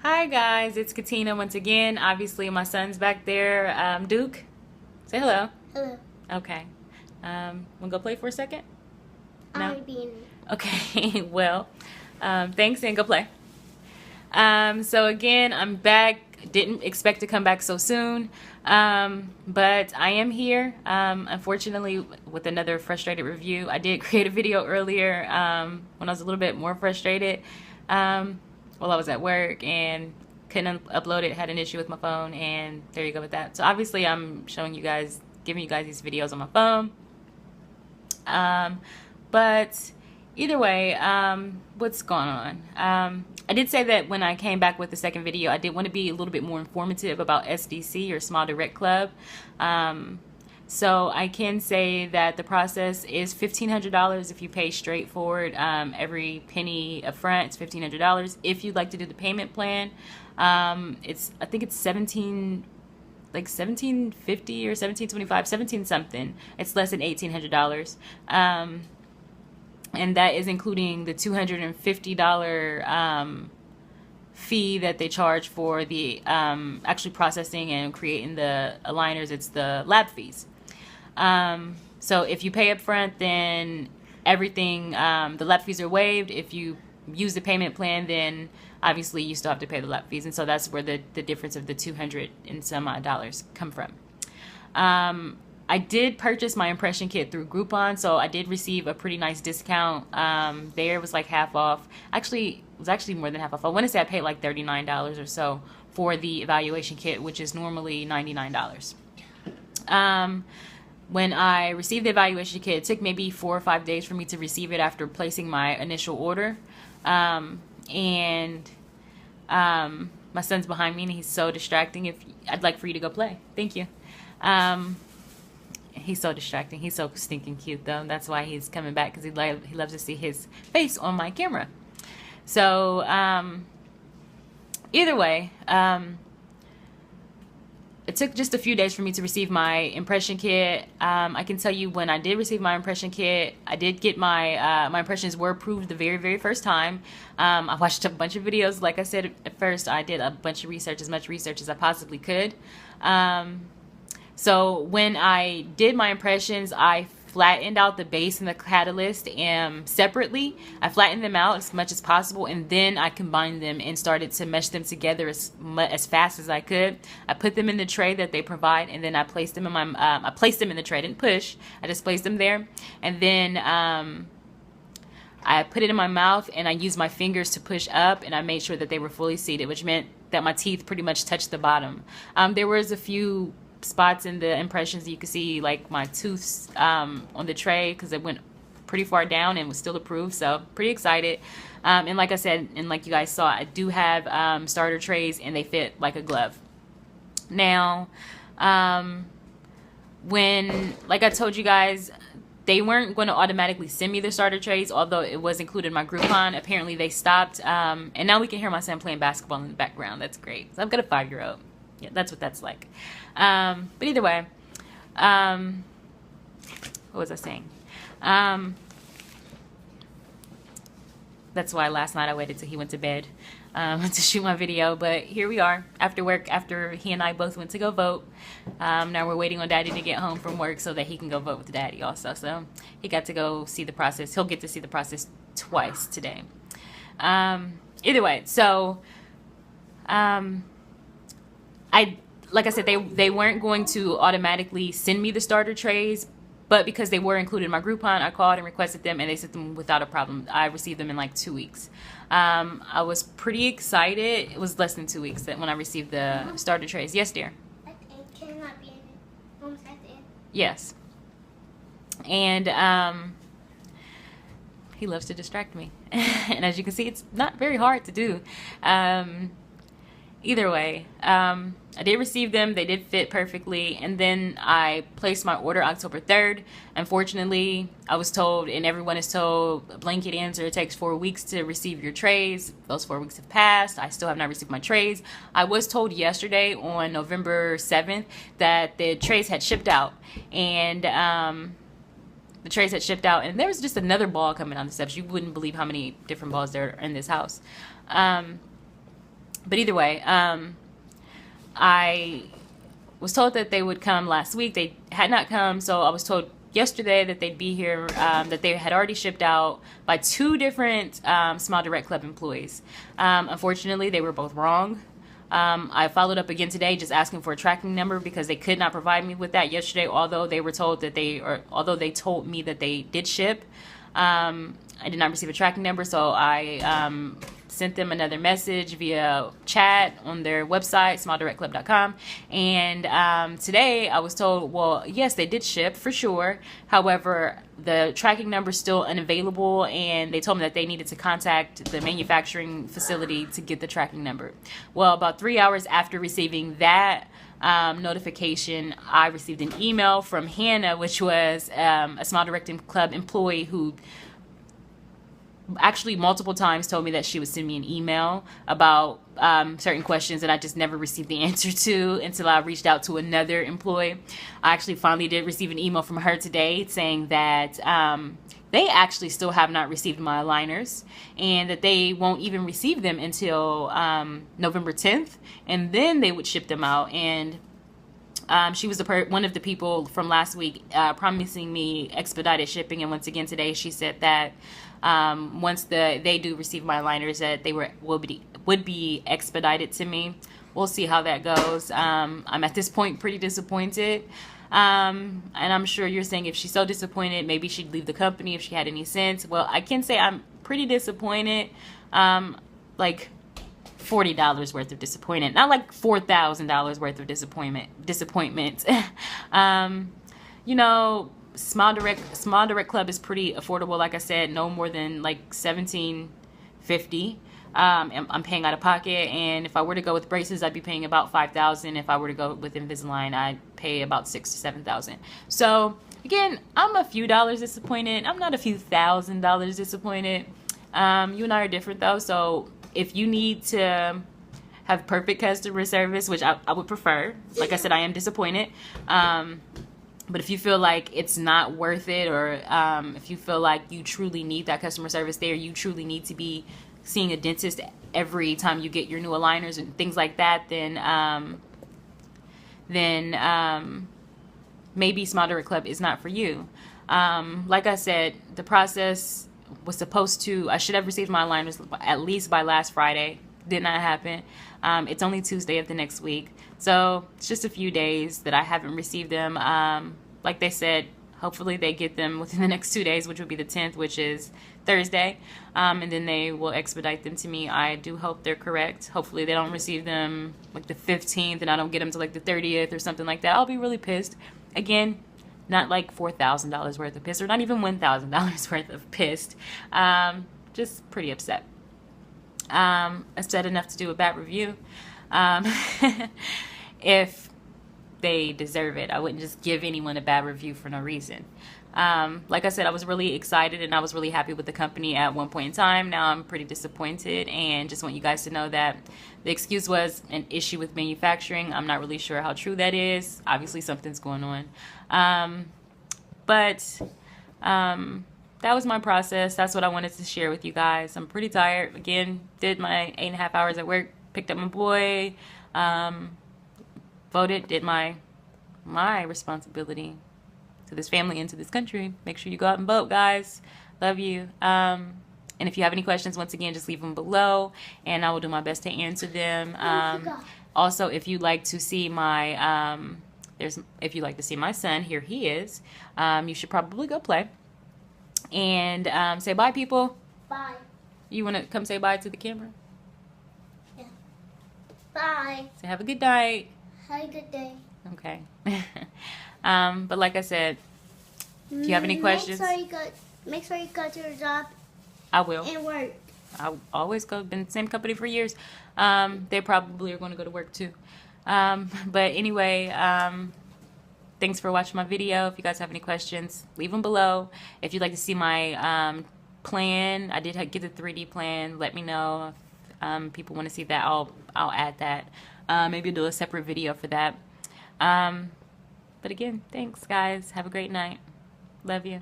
Hi guys, it's Katina once again. Obviously, my son's back there. Duke, say hello. Hello. Okay. Wanna go play for a second? No. I'm being. Okay. Well, thanks and go play. So again, I'm back. Didn't expect to come back so soon, but I am here. Unfortunately, with another frustrated review. I did create a video earlier when I was a little bit more frustrated. While I was at work and couldn't upload it, had an issue with my phone, and there you go with that. So obviously I'm showing you guys, giving you guys these videos on my phone. But either way, what's going on? I did say that when I came back with the second video, I did want to be a little bit more informative about SDC or SmileDirectClub. So I can say that the process is $1,500 if you pay straightforward. Every penny up front, it's $1,500. If you'd like to do the payment plan, I think it's 1750 or 1725, 17 something. It's less than $1,800. And that is including the $250 fee that they charge for the actually processing and creating the aligners. It's the lab fees. So if you pay up front, then everything, the lab fees are waived. If you use the payment plan, then obviously you still have to pay the lab fees. And so that's where the difference of the 200 and some odd dollars come from. I did purchase my impression kit through Groupon, so I did receive a pretty nice discount. There was like half off. Actually, it was actually more than half off. I want to say I paid like $39 or so for the evaluation kit, which is normally $99. When I received the evaluation kit, it took maybe 4 or 5 days for me to receive it after placing my initial order. My son's behind me and he's so distracting. I'd like for you to go play. Thank you. He's so distracting. He's so stinking cute though. That's why he's coming back, because he loves to see his face on my camera. So either way, it took just a few days for me to receive my impression kit. I can tell you, when I did receive my impression kit, I did get my impressions were approved the very, very first time. I watched a bunch of videos. Like I said at first, I did a bunch of research, as much research as I possibly could. So when I did my impressions, I flattened out the base and the catalyst separately. I flattened them out as much as possible, and then I combined them and started to mesh them together as fast as I could. I put them in the tray that they provide, and then I placed them in my I placed them in the tray. I didn't push. I just placed them there, and then I put it in my mouth, and I used my fingers to push up, and I made sure that they were fully seated, which meant that my teeth pretty much touched the bottom. There was a few spots in the impressions that you could see, like my tooths on the tray, because it went pretty far down and was still approved. So pretty excited. And like I said, and like you guys saw, I do have starter trays, and they fit like a glove. Now, when, like I told you guys, they weren't going to automatically send me the starter trays, although it was included in my Groupon. Apparently they stopped, and now we can hear my son playing basketball in the background. That's great. So I've got a 5-year-old. Yeah, that's what that's like. But either way, what was I saying? That's why last night I waited till he went to bed to shoot my video. But here we are after work, after he and I both went to go vote. Now we're waiting on Daddy to get home from work so that he can go vote with Daddy also. So he got to go see the process. He'll get to see the process twice today. Either way, so like I said, they weren't going to automatically send me the starter trays, but because they were included in my Groupon, I called and requested them, and they sent them without a problem. I received them in like 2 weeks. I was pretty excited. It was less than 2 weeks that when I received the starter trays. Yes, dear? At the end, can it not be in it? Almost at the end. Yes. And he loves to distract me. And as you can see, it's not very hard to do. Either way, I did receive them. They did fit perfectly. And then I placed my order October 3rd. Unfortunately, I was told, and everyone is told, a blanket answer, it takes 4 weeks to receive your trays. Those 4 weeks have passed. I still have not received my trays. I was told yesterday on November 7th that the trays had shipped out. And the trays had shipped out. And there was just another ball coming down the steps. You wouldn't believe how many different balls there are in this house. But either way, I was told that they would come last week. They had not come, so I was told yesterday that they'd be here, that they had already shipped out by 2 different SmileDirectClub employees. Unfortunately, they were both wrong. I followed up again today just asking for a tracking number because they could not provide me with that yesterday, although they were told that although they told me that they did ship. I did not receive a tracking number, so I sent them another message via chat on their website, SmileDirectClub.com. And today I was told, well, yes, they did ship for sure. However, the tracking number is still unavailable, and they told me that they needed to contact the manufacturing facility to get the tracking number. Well, about 3 hours after receiving that notification, I received an email from Hannah, which was a SmileDirectClub employee who actually multiple times told me that she would send me an email about certain questions that I just never received the answer to until I reached out to another employee. I actually finally did receive an email from her today saying that they actually still have not received my aligners, and that they won't even receive them until November 10th, and then they would ship them out. And she was one of the people from last week promising me expedited shipping, and once again today she said that once they do receive my aligners, that they would be expedited to me. We'll see how that goes. I'm at this point pretty disappointed, and I'm sure you're saying, if she's so disappointed, maybe she'd leave the company if she had any sense. Well, I can say I'm pretty disappointed, like $40 worth of disappointment, not like $4,000 worth of disappointment. You know, SmileDirectClub is pretty affordable. Like I said, no more than like $17.50. I'm paying out of pocket, and if I were to go with braces, I'd be paying about $5,000. If I were to go with Invisalign, I'd pay about $6,000 to $7,000. So again, I'm a few dollars disappointed. I'm not a few $1,000s disappointed. You and I are different though, so if you need to have perfect customer service, which I would prefer, like I said, I am disappointed. But if you feel like it's not worth it, or if you feel like you truly need that customer service there, you truly need to be seeing a dentist every time you get your new aligners and things like that, then maybe SmileDirectClub is not for you. Like I said, the process was supposed to, I should have received my aligners at least by last Friday. Did not happen. It's only Tuesday of the next week, so it's just a few days that I haven't received them. Like they said, hopefully they get them within the next 2 days, which would be the 10th, which is Thursday, and then they will expedite them to me. I do hope they're correct. Hopefully they don't receive them like the 15th and I don't get them to like the 30th or something like that. I'll be really pissed. Again, not like $4,000 worth of pissed, or not even $1,000 worth of pissed. Just pretty upset. Upset enough to do a bad review. If they deserve it, I wouldn't just give anyone a bad review for no reason. Like I said, I was really excited and I was really happy with the company at one point in time. Now I'm pretty disappointed, and just want you guys to know that the excuse was an issue with manufacturing. I'm not really sure how true that is. Obviously something's going on. But that was my process. That's what I wanted to share with you guys. I'm pretty tired. Again, did my 8.5 hours at work, picked up my boy, voted, did my responsibility to this family and to this country. Make sure you go out and vote, guys. Love you. And if you have any questions, once again, just leave them below, and I will do my best to answer them. Also, if you'd like to see my if you'd like to see my son, here he is. You should probably go play. And say bye, people. Bye. You want to come say bye to the camera? Yeah. Bye. Say have a good night. Have a good day. Okay. But like I said, if you have any questions, make sure you go to your job. I will. And work. I always go. Been the same company for years. They probably are going to go to work too. But anyway, thanks for watching my video. If you guys have any questions, leave them below. If you'd like to see my plan, I did get the 3D plan. Let me know. If people want to see that, I'll add that. Maybe do a separate video for that. But again, thanks guys. Have a great night. Love you.